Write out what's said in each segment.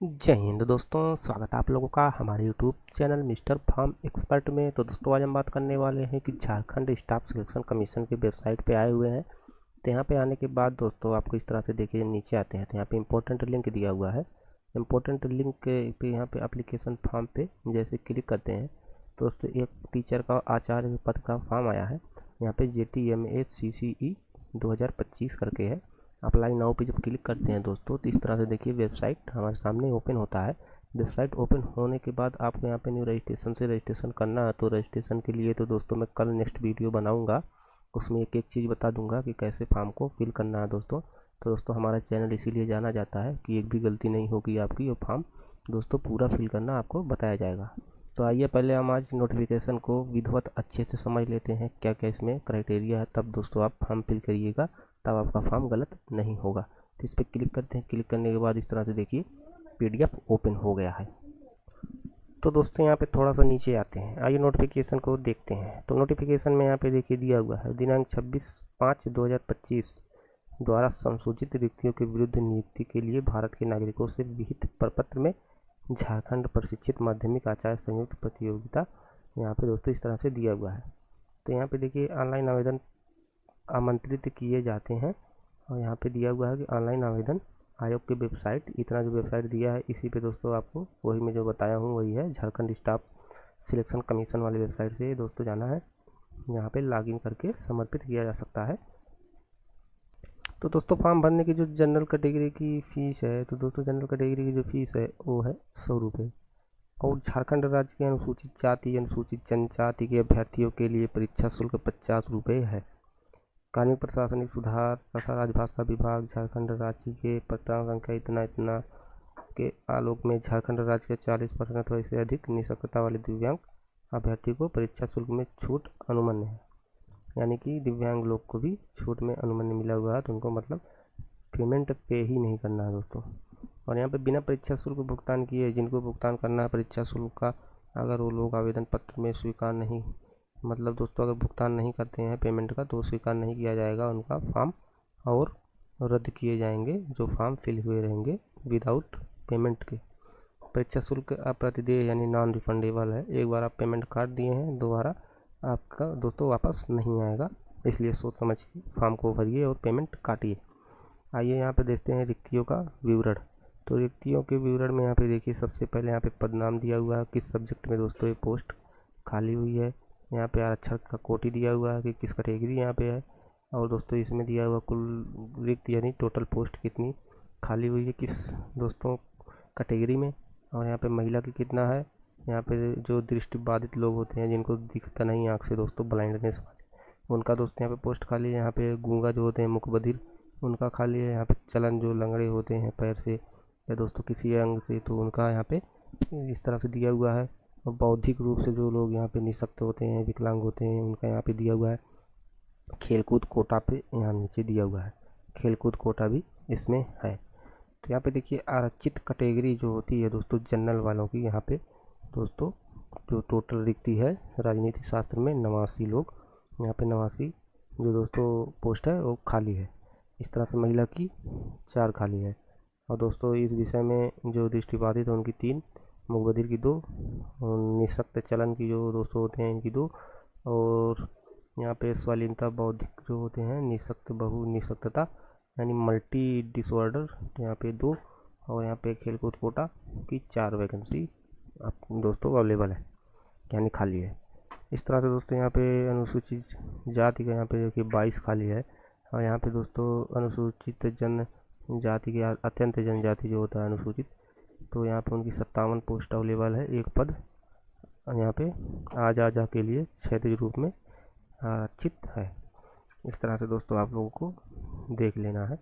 जय हिंद दोस्तों, स्वागत है आप लोगों का हमारे YouTube channel mister farm expert में। तो दोस्तों आज हम बात करने वाले हैं कि झारखंड स्टाफ सिलेक्शन कमीशन की वेबसाइट पे आए हुए हैं। तो यहाँ पे आने के बाद दोस्तों आपको इस तरह से देखिए नीचे आते हैं तो यहाँ पे इंपॉर्टेंट लिंक दिया हुआ है। इंपॉर्टेंट लिंक पे यहाँ पे एप्लीकेशन फॉर्म पे जैसे क्लिक करते हैं तो दोस्तों एक टीचर का आचार्य पद का फॉर्म आया है। यहाँ पे JTMHCCE 2025 करके है। अप्लाई नाउ पे जब क्लिक करते हैं दोस्तों तो इस तरह से देखिए वेबसाइट हमारे सामने ओपन होता है। वेबसाइट ओपन होने के बाद आपको यहाँ पे न्यू रजिस्ट्रेशन से रजिस्ट्रेशन करना है। तो रजिस्ट्रेशन के लिए तो दोस्तों मैं कल नेक्स्ट वीडियो बनाऊंगा, उसमें एक एक चीज़ बता दूंगा कि कैसे फॉर्म को फिल करना है दोस्तों। तो दोस्तों हमारा चैनल इसीलिए जाना जाता है कि एक भी गलती नहीं होगी आपकी और फॉर्म दोस्तों पूरा फिल करना आपको बताया जाएगा। तो आइए पहले हम आज नोटिफिकेशन को विधिवत अच्छे से समझ लेते हैं क्या क्या इसमें क्राइटेरिया है, तब दोस्तों आप फॉर्म फिल करिएगा, तब आपका फॉर्म गलत नहीं होगा। तो इस पर क्लिक करते हैं। क्लिक करने के बाद इस तरह से देखिए PDF ओपन हो गया है। तो दोस्तों यहाँ पे थोड़ा सा नीचे आते हैं, आइए नोटिफिकेशन को देखते हैं। तो नोटिफिकेशन में यहाँ पे देखिए दिया हुआ है दिनांक 26/5/2025 द्वारा संशोधित रिक्तियों के विरुद्ध नियुक्ति के लिए भारत के नागरिकों से विहित प्रपत्र में झारखंड प्रशिक्षित माध्यमिक आचार्य संयुक्त प्रतियोगिता यहाँ पे दोस्तों इस तरह से दिया हुआ है। तो यहाँ पे देखिए ऑनलाइन आवेदन आमंत्रित किए जाते हैं और यहाँ पे दिया हुआ है कि ऑनलाइन आवेदन आयोग की वेबसाइट, इतना जो वेबसाइट दिया है इसी पे दोस्तों आपको वही मैं जो बताया हूँ वही है, झारखंड स्टाफ सिलेक्शन कमीशन वाली वेबसाइट से दोस्तों जाना है। यहाँ पे लॉगिन करके समर्पित किया जा सकता है। तो दोस्तों फॉर्म भरने की जो जनरल कैटेगरी की फ़ीस है, तो दोस्तों जनरल कैटेगरी की जो फीस है वो है 100 रुपये। और झारखंड राज्य के अनुसूचित जाति अनुसूचित जनजाति के अभ्यर्थियों के लिए परीक्षा शुल्क 50 रुपये है। कार्मिक प्रशासनिक सुधार तथा राजभाषा विभाग झारखंड राज्य के प्रकरण संख्या इतना इतना के आलोक में झारखंड राज्य के 40% अथवा इससे अधिक निःशक्तता वाले दिव्यांग अभ्यर्थी को परीक्षा शुल्क में छूट अनुमन्य है। यानी कि दिव्यांग लोग को भी छूट में अनुमन्य मिला हुआ है, तो उनको मतलब पेमेंट पे ही नहीं करना है दोस्तों। और यहाँ पे बिना परीक्षा शुल्क भुगतान किए जिनको भुगतान करना है परीक्षा शुल्क का, अगर वो लोग आवेदन पत्र में स्वीकार नहीं मतलब दोस्तों अगर भुगतान नहीं करते हैं पेमेंट का तो स्वीकार नहीं किया जाएगा उनका फॉर्म और रद्द किए जाएंगे जो फॉर्म फिल हुए रहेंगे विदाउट पेमेंट के। परीक्षा शुल्क अप्रतिदेय यानी नॉन रिफंडेबल है। एक बार आप पेमेंट काट दिए हैं दोबारा आपका दोस्तों वापस नहीं आएगा, इसलिए सोच समझ के फॉर्म को भरिए और पेमेंट काटिए। आइए यहाँ पे देखते हैं रिक्तियों का विवरण। तो रिक्तियों के विवरण में यहाँ पे देखिए सबसे पहले यहाँ पे पद नाम दिया हुआ है, किस सब्जेक्ट में दोस्तों ये पोस्ट खाली हुई है। यहाँ पे आरक्षण का कोटि दिया हुआ है कि किस कैटेगरी यहाँ पे है। और दोस्तों इसमें दिया हुआ कुल रिक्त यानी टोटल पोस्ट कितनी खाली हुई है किस दोस्तों कैटेगरी में। और यहाँ पे महिला की कितना है। यहाँ पे जो दृष्टिबाधित लोग होते हैं जिनको दिखता नहीं आँख से दोस्तों, ब्लाइंडनेस वाले, उनका दोस्तों यहाँ पे पोस्ट खाली है। यहाँ पे गूंगा जो होते हैं मुखबधिर उनका खाली है। यहाँ पे चलन जो लंगड़े होते हैं पैर से या दोस्तों किसी अंग से, तो उनका यहाँ पे इस तरह से दिया हुआ है। और बौद्धिक रूप से जो लोग यहाँ पे निःशक्त होते हैं विकलांग होते हैं उनका यहाँ पे दिया हुआ है। खेलकूद कोटा पे यहाँ नीचे दिया हुआ है, खेलकूद कोटा भी इसमें है। तो यहाँ पे देखिए आरक्षित कैटेगरी जो होती है दोस्तों जनरल वालों की, यहाँ पे दोस्तों जो टोटल रिक्ति है राजनीति शास्त्र में 89 लोग, यहाँ पे 89 जो दोस्तों पोस्ट है वो खाली है। इस तरह से महिला की 4 खाली है। और दोस्तों इस विषय में जो दृष्टिबाधित है उनकी 3, मुखबधिर की 2, निःशक्त चलन की जो दोस्तों होते हैं इनकी 2, और यहाँ पे स्वालीनता बौद्धिक जो होते हैं निःशक्त बहु निःशक्तता यानी मल्टी डिसऑर्डर, तो यहाँ पे 2, और यहाँ पे खेलकूद कोटा की 4 वैकेंसी दोस्तों अवेलेबल है यानी खाली है। इस तरह से दोस्तों यहाँ पे अनुसूचित जाति का यहाँ पे देखिए 22 खाली है। और यहाँ पे दोस्तों अनुसूचित जनजाति के अत्यंत जनजाति जो होता है अनुसूचित, तो यहाँ पे उनकी 57 पोस्ट अवेलेबल है, एक पद यहाँ पे आजा के लिए क्षेत्रीय रूप में आरक्षित है। इस तरह से दोस्तों आप लोगों को देख लेना है।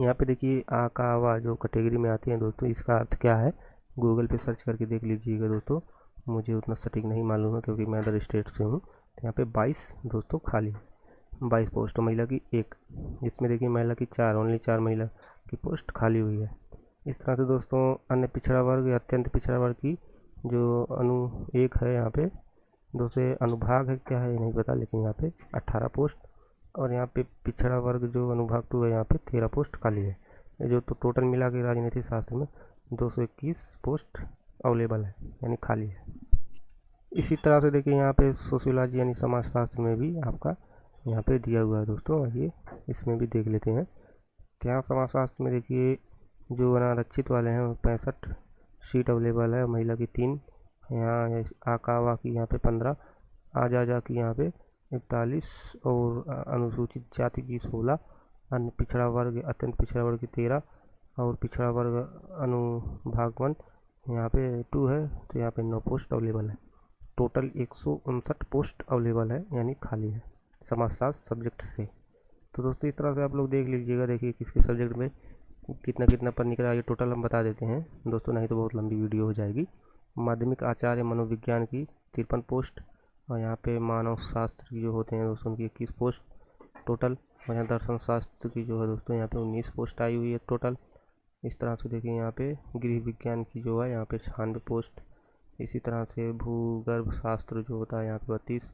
यहाँ पे देखिए आ का वा जो कैटेगरी में आती है दोस्तों, इसका अर्थ क्या है गूगल पे सर्च करके देख लीजिएगा दोस्तों, मुझे उतना सटीक नहीं मालूम है क्योंकि मैं अदर स्टेट से हूँ। तो यहाँ पे 22 दोस्तों खाली है, 22 पोस्ट, महिला की 1, जिसमें देखिए महिला की 4, ओनली 4 महिला की पोस्ट खाली हुई है। इस तरह से दोस्तों अन्य पिछड़ा वर्ग या अत्यंत पिछड़ा वर्ग की जो 1 है यहाँ पे दोस्तों, अनुभाग है क्या है नहीं पता, लेकिन यहाँ पे 18 पोस्ट। और यहाँ पे पिछड़ा वर्ग जो अनुभाग 2 है यहाँ पे 13 पोस्ट खाली है। ये जो तो टोटल मिला के राजनीतिक शास्त्र में 221 पोस्ट अवेलेबल है यानी खाली है। इसी तरह से देखिए यहाँ पे सोशियोलॉजी यानी समाजशास्त्र में भी आपका यहाँ पे दिया हुआ है दोस्तों, आइए इसमें भी देख लेते हैं। तो यहाँ समाजशास्त्र में देखिए जो अनारक्षित वाले हैं 65 सीट अवेलेबल है, महिला की 3, यहाँ आकावा की यहाँ पे 15, आजाजा की यहाँ पे 41 और अनुसूचित जाति की 16, अन्य पिछड़ा वर्ग अत्यंत पिछड़ा वर्ग की 13 और पिछड़ा वर्ग अनुभाग 1 यहाँ पे 2 है। तो यहाँ पे 9 पोस्ट अवेलेबल है। टोटल 159 पोस्ट अवेलेबल है यानी खाली है समाजशास्त्र सब्जेक्ट से। तो दोस्तों इस तरह से आप लोग देख लीजिएगा, देखिए किसके सब्जेक्ट में कितना कितना पर निकला है, ये टोटल हम बता देते हैं दोस्तों, नहीं तो बहुत लंबी वीडियो हो जाएगी। माध्यमिक आचार्य मनोविज्ञान की 53 पोस्ट और यहाँ पे मानव शास्त्र की जो होते हैं दोस्तों उनकी 21 पोस्ट टोटल, और यहाँ दर्शन शास्त्र की जो है दोस्तों यहाँ पे 19 पोस्ट आई हुई है टोटल। इस तरह से देखिए यहाँ पे गृह विज्ञान की जो है यहाँ पे 96 पोस्ट, इसी तरह से भूगर्भ शास्त्र जो होता है यहाँ पे 32,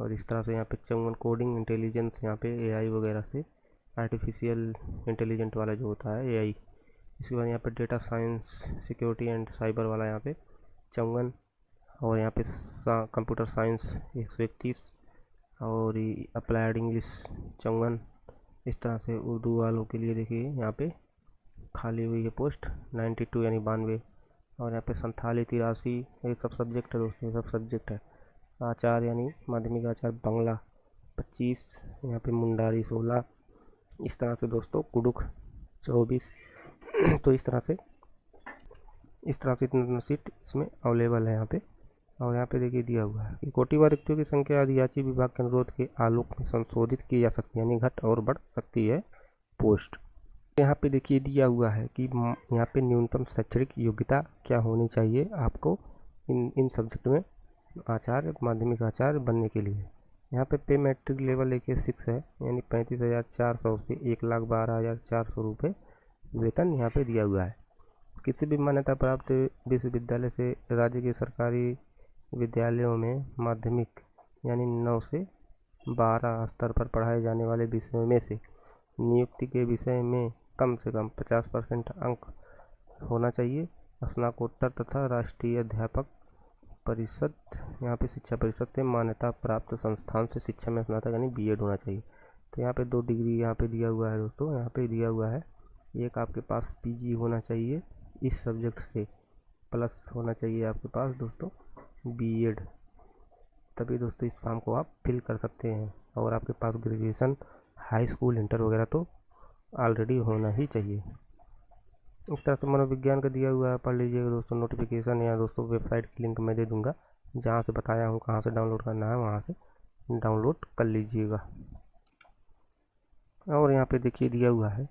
और इस तरह से यहाँ पे 54 कोडिंग इंटेलिजेंस यहाँ पे एआई वगैरह से आर्टिफिशियल इंटेलिजेंट वाला जो होता है एआई। इसके बाद यहाँ पे data science security and cyber वाला यहाँ पे 54, और यहाँ पे कंप्यूटर साइंस 131 और अप्लाइड इंग्लिश 54। इस तरह से उर्दू वालों के लिए देखिए यहाँ पे खाली हुई है पोस्ट 92 यानी 92, और यहाँ पे संथाली 83। ये सब सब्जेक्ट है दोस्तों, ये सब सब्जेक्ट है। आचार्य यानी माध्यमिक आचार्य बांग्ला 25, यहाँ पे मुंडारी 16, इस तरह से दोस्तों कुडुख 24। तो इस तरह से इतना सीट इसमें अवेलेबल है यहाँ पे। और यहाँ पे देखिए दिया हुआ है कि कोटिवार रिक्तियों की संख्या आदियाची विभाग के अनुरोध के आलोक में संशोधित की जा सकती है यानी घट और बढ़ सकती है पोस्ट। यहाँ पे देखिए दिया हुआ है कि यहाँ पे न्यूनतम शैक्षणिक योग्यता क्या होनी चाहिए आपको इन सब्जेक्ट में आचार्य माध्यमिक आचार्य बनने के लिए। यहाँ पे मैट्रिक लेवल देखिए 6 है यानी 35,400 से 1,12,400 रुपये वेतन यहाँ पे दिया हुआ है। किसी भी मान्यता प्राप्त विश्वविद्यालय से राज्य के सरकारी विद्यालयों में माध्यमिक यानी 9 से 12 स्तर पर पढ़ाए जाने वाले विषयों में से नियुक्ति के विषय में कम से कम 50% अंक होना चाहिए। स्नातकोत्तर तथा राष्ट्रीय अध्यापक परिषद यहाँ पे शिक्षा परिषद से मान्यता प्राप्त संस्थान से शिक्षा में स्नातक यानी बीएड होना चाहिए। तो यहाँ पे 2 डिग्री यहाँ पे दिया हुआ है दोस्तों, यहाँ पे दिया हुआ है एक आपके पास पीजी होना चाहिए इस सब्जेक्ट से, प्लस होना चाहिए आपके पास दोस्तों बीएड, तभी दोस्तों इस फॉर्म को आप फिल कर सकते हैं। और आपके पास ग्रेजुएशन हाई स्कूल इंटर वगैरह तो ऑलरेडी होना ही चाहिए। इस तरह से मनोविज्ञान का दिया हुआ है, पढ़ लीजिएगा दोस्तों। नोटिफिकेशन या दोस्तों वेबसाइट की लिंक मैं दे दूंगा, जहाँ से बताया हूँ कहाँ से डाउनलोड करना है वहाँ से डाउनलोड कर लीजिएगा। और यहाँ पे देखिए दिया हुआ है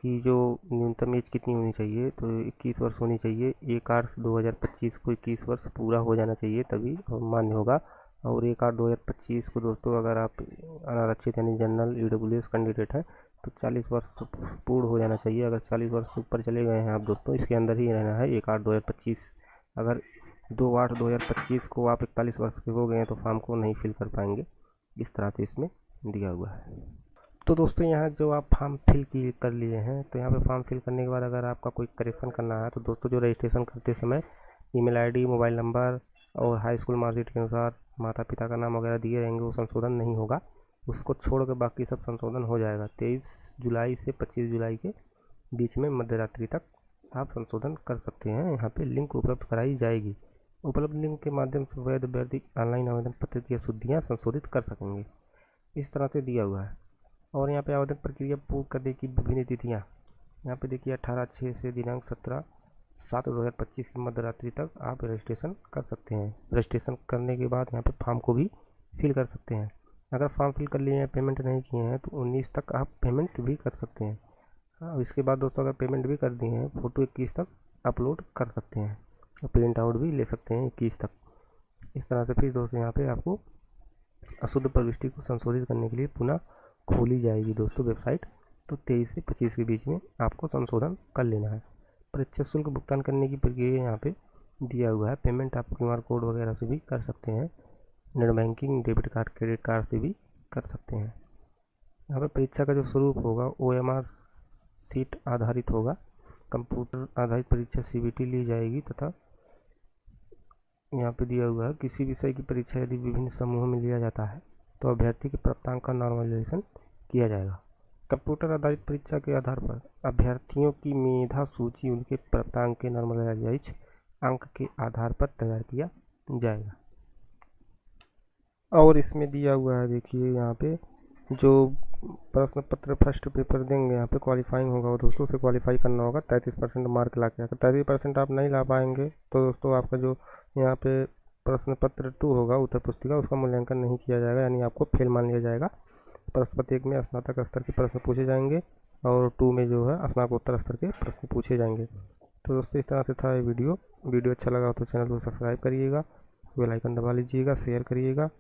कि जो न्यूनतम एज कितनी होनी चाहिए, तो 21 वर्ष होनी चाहिए। 1/8/2025 को 21 वर्ष पूरा हो जाना चाहिए तभी मान्य होगा। और 1/8/2025 को दोस्तों अगर आप अनारक्षित यानी जनरल ईडब्ल्यूएस कैंडिडेट हैं तो 40 वर्ष पूर्ण हो जाना चाहिए। अगर 40 वर्ष से ऊपर चले गए हैं आप दोस्तों, इसके अंदर ही रहना है 1/8/2025। अगर 2/8/2025 को आप 41 वर्ष के हो गए हैं तो फॉर्म को नहीं फिल कर पाएंगे। इस तरह से इसमें दिया हुआ है। तो दोस्तों यहाँ जो आप फॉर्म फिल कर लिए हैं, तो यहाँ पे फॉर्म फिल करने के बाद अगर आपका कोई करेक्शन करना है तो दोस्तों जो रजिस्ट्रेशन करते समय ईमेल आईडी, मोबाइल नंबर और हाई स्कूल मार्कशीट के अनुसार माता पिता का नाम वगैरह दिए रहेंगे, वो संशोधन नहीं होगा। उसको छोड़ कर बाकी सब संशोधन हो जाएगा। 23 जुलाई से 25 जुलाई के बीच में मध्य रात्रि तक आप संशोधन कर सकते हैं। यहाँ पे लिंक उपलब्ध कराई जाएगी। उपलब्ध लिंक के माध्यम से वैध वैधिक ऑनलाइन आवेदन पत्र की अशुद्धियाँ संशोधित कर सकेंगे। इस तरह से दिया हुआ है। और यहाँ पे आवेदन प्रक्रिया पूर्ण करने की विभिन्न तिथियाँ यहाँ पे देखिए 18/6 से दिनांक 17/7/2025 की मध्य रात्रि तक आप रजिस्ट्रेशन कर सकते हैं। रजिस्ट्रेशन करने के बाद यहाँ पे फॉर्म को भी फिल कर सकते हैं। अगर फॉर्म फिल कर लिए हैं, पेमेंट नहीं किए हैं तो 19 तक आप पेमेंट भी कर सकते हैं। हाँ, इसके बाद दोस्तों अगर पेमेंट भी कर दिए हैं, फ़ोटो 21 तक अपलोड कर सकते हैं और प्रिंट आउट भी ले सकते हैं 21 तक। इस तरह से फिर दोस्तों यहाँ पे आपको अशुद्ध प्रविष्टि को संशोधित करने के लिए पुनः खोली जाएगी दोस्तों वेबसाइट। तो 23 से 25 के बीच में आपको संशोधन कर लेना है। परीक्षा शुल्क भुगतान करने की प्रक्रिया यहाँ पे दिया हुआ है। पेमेंट आप QR कोड वगैरह से भी कर सकते हैं, net banking, debit card, credit card से भी कर सकते हैं। यहाँ पे परीक्षा का जो स्वरूप होगा OMR सीट आधारित होगा। कंप्यूटर आधारित परीक्षा CBT ली जाएगी तथा यहाँ पे दिया हुआ है किसी विषय की परीक्षा यदि विभिन्न समूहों में लिया जाता है तो अभ्यर्थी के प्राप्तांक का नॉर्मलाइजेशन किया जाएगा। कंप्यूटर आधारित परीक्षा के आधार पर अभ्यर्थियों की मेधा सूची उनके प्राप्तांक के नॉर्मलाइज अंक के आधार पर तैयार किया जाएगा। और इसमें दिया हुआ है, देखिए यहाँ पे जो प्रश्न पत्र फर्स्ट पेपर देंगे यहाँ पे क्वालिफाइंग होगा और दोस्तों से क्वालिफाई करना होगा 33% मार्क ला के। अगर 33% आप नहीं ला पाएंगे तो दोस्तों आपका जो यहाँ पे प्रश्न पत्र 2 होगा उत्तर पुस्तिका, उसका मूल्यांकन नहीं किया जाएगा, यानी आपको फेल मान लिया जाएगा। प्रश्न पत्र 1 में स्नातक स्तर के प्रश्न पूछे जाएंगे और 2 में जो है स्नातकोत्तर स्तर के प्रश्न पूछे जाएंगे। तो दोस्तों इस तरह से था ये वीडियो अच्छा लगा तो चैनल को सब्सक्राइब करिएगा, बेल आइकन दबा लीजिएगा, शेयर करिएगा।